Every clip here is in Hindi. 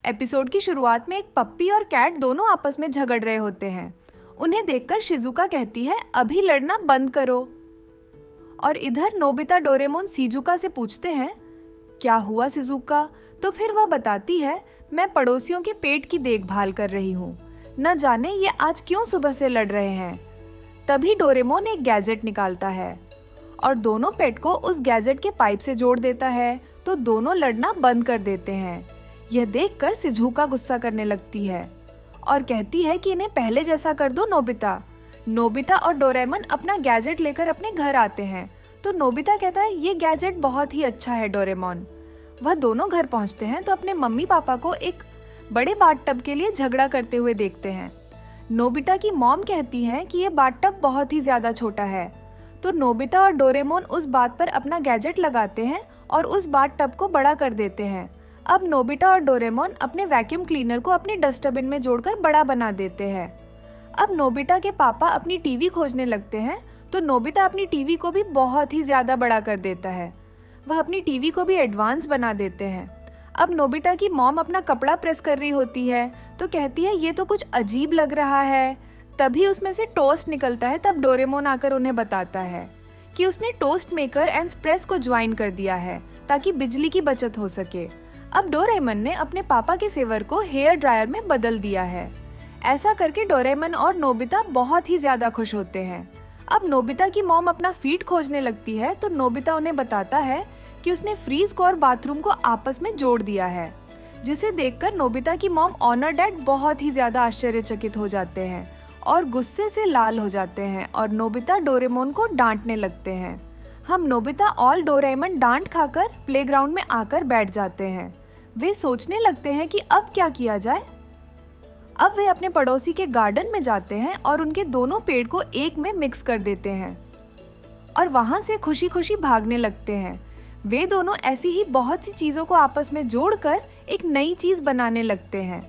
एपिसोड की शुरुआत में एक पप्पी और कैट दोनों आपस में झगड़ रहे होते हैं। उन्हें देखकर शिजुका कहती है, अभी लड़ना बंद करो। और इधर नोबिता डोरेमोन शिजुका से पूछते हैं, क्या हुआ शिजुका? तो फिर वह बताती है, मैं पड़ोसियों के पेट की देखभाल कर रही हूँ, न जाने ये आज क्यों सुबह से लड़ रहे हैं। तभी डोरेमोन एक गैजेट निकालता है और दोनों पेट को उस गैजेट के पाइप से जोड़ देता है, तो दोनों लड़ना बंद कर देते हैं। यह देखकर शिजुका गुस्सा करने लगती है और कहती है कि इन्हें पहले जैसा कर दो नोबिता। नोबिता और डोरेमोन अपना गैजेट लेकर अपने घर आते हैं, तो नोबिता कहता है, ये गैजेट बहुत ही अच्छा है डोरेमोन। वह दोनों घर पहुंचते हैं तो अपने मम्मी पापा को एक बड़े बाथटब के लिए झगड़ा करते हुए देखते हैं। नोबिता की मॉम कहती है कि ये बाथटब बहुत ही ज्यादा छोटा है, तो नोबिता और डोरेमोन उस बात पर अपना गैजेट लगाते हैं और उस बाथटब को बड़ा कर देते हैं। अब नोबिता और डोरेमोन अपने वैक्यूम क्लीनर को अपनी डस्टबिन में जोड़कर बड़ा बना देते हैं। अब नोबिता के पापा अपनी टीवी खोजने लगते हैं, तो नोबिता अपनी टीवी को भी बहुत ही ज्यादा बड़ा कर देता है। वह अपनी टीवी को भी एडवांस बना देते हैं। अब नोबिता की मॉम अपना कपड़ा प्रेस कर रही होती है, तो कहती है, ये तो कुछ अजीब लग रहा है। तभी उसमें से टोस्ट निकलता है। तब डोरेमोन आकर उन्हें बताता है कि उसने टोस्ट मेकर एंड प्रेस को ज्वाइन कर दिया है ताकि बिजली की बचत हो सके। अब डोरेमोन ने अपने पापा के सेवर को हेयर ड्रायर में बदल दिया है। ऐसा करके डोरेमोन और नोबिता बहुत ही ज्यादा खुश होते हैं। अब नोबिता की मॉम अपना फीट खोजने लगती है, तो नोबिता उन्हें बताता है कि उसने फ्रीज को और बाथरूम को आपस में जोड़ दिया है, जिसे देखकर नोबिता की मॉम ऑनर डैड बहुत ही ज्यादा आश्चर्यचकित हो जाते हैं और गुस्से से लाल हो जाते हैं और नोबिता डोरेमोन को डांटने लगते हैं। हम नोबिता और डोरेमोन डांट खाकर प्लेग्राउंड में आकर बैठ जाते हैं। वे सोचने लगते हैं कि अब क्या किया जाए। अब वे अपने पड़ोसी के गार्डन में जाते हैं और उनके दोनों पेड़ को एक में मिक्स कर देते हैं और वहां से खुशी खुशी भागने लगते हैं। वे दोनों ऐसी ही बहुत सी चीजों को आपस में जोड़कर एक नई चीज बनाने लगते हैं।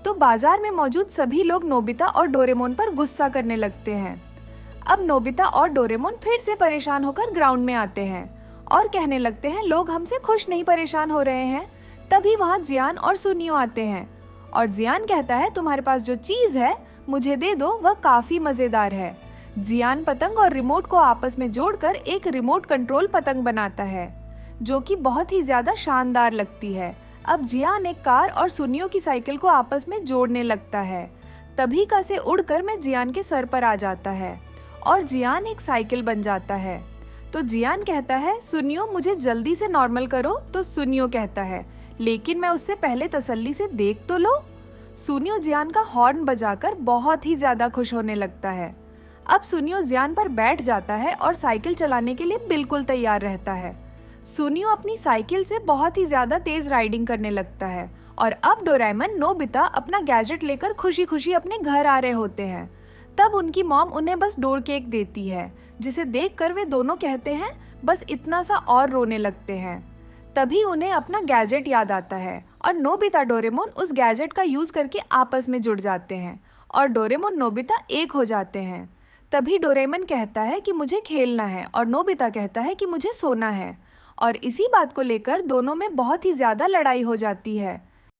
तो बाजार में मौजूद सभी लोग नोबिता और डोरेमोन पर गुस्सा करने लगते हैं। अब नोबिता और डोरेमोन फिर से परेशान होकर ग्राउंड में आते हैं और कहने लगते हैं, लोग हमसे खुश नहीं परेशान हो रहे हैं। तभी वहाँ जियान और सुनियो आते हैं और जियान कहता है, तुम्हारे पास जो चीज है मुझे दे दो, वह काफी मजेदार है। जियान पतंग और रिमोट को आपस में जोड़कर एक रिमोट कंट्रोल पतंग बनाता है, जो कि बहुत ही ज्यादा शानदार लगती है। अब जियान एक कार और सुनियो की साइकिल को आपस में जोड़ने लगता है। तभी का से उड़कर मैं जियान के सर पर आ जाता है और जियान एक साइकिल बन जाता है। तो जियान कहता है, सुनियो मुझे जल्दी से नॉर्मल करो। तो सुनियो कहता है, लेकिन मैं उससे पहले तसल्ली से देख तो लो। सुनियो जियान का हॉर्न बजाकर बहुत ही ज्यादा खुश होने लगता है। अब सुनियो जियान पर बैठ जाता है और साइकिल चलाने के लिए बिल्कुल तैयार रहता है। सुनियो अपनी साइकिल से बहुत ही ज्यादा तेज राइडिंग करने लगता है और अब डोरेमोन नोबिता अपना गैजेट लेकर खुशी खुशी अपने घर आ रहे होते हैं। तब उनकी मॉम उन्हें बस डोर केक देती है, जिसे देखकर वे दोनों कहते हैं, बस इतना सा, और रोने लगते हैं। तभी उन्हें अपना गैजेट याद आता है और नोबिता डोरेमोन उस गैजेट का यूज करके आपस में जुड़ जाते हैं और डोरेमोन नोबिता एक हो जाते हैं। तभी डोरेमोन कहता है कि मुझे खेलना है और नोबिता कहता है कि मुझे सोना है और इसी बात को लेकर दोनों में बहुत ही ज्यादा लड़ाई हो जाती है।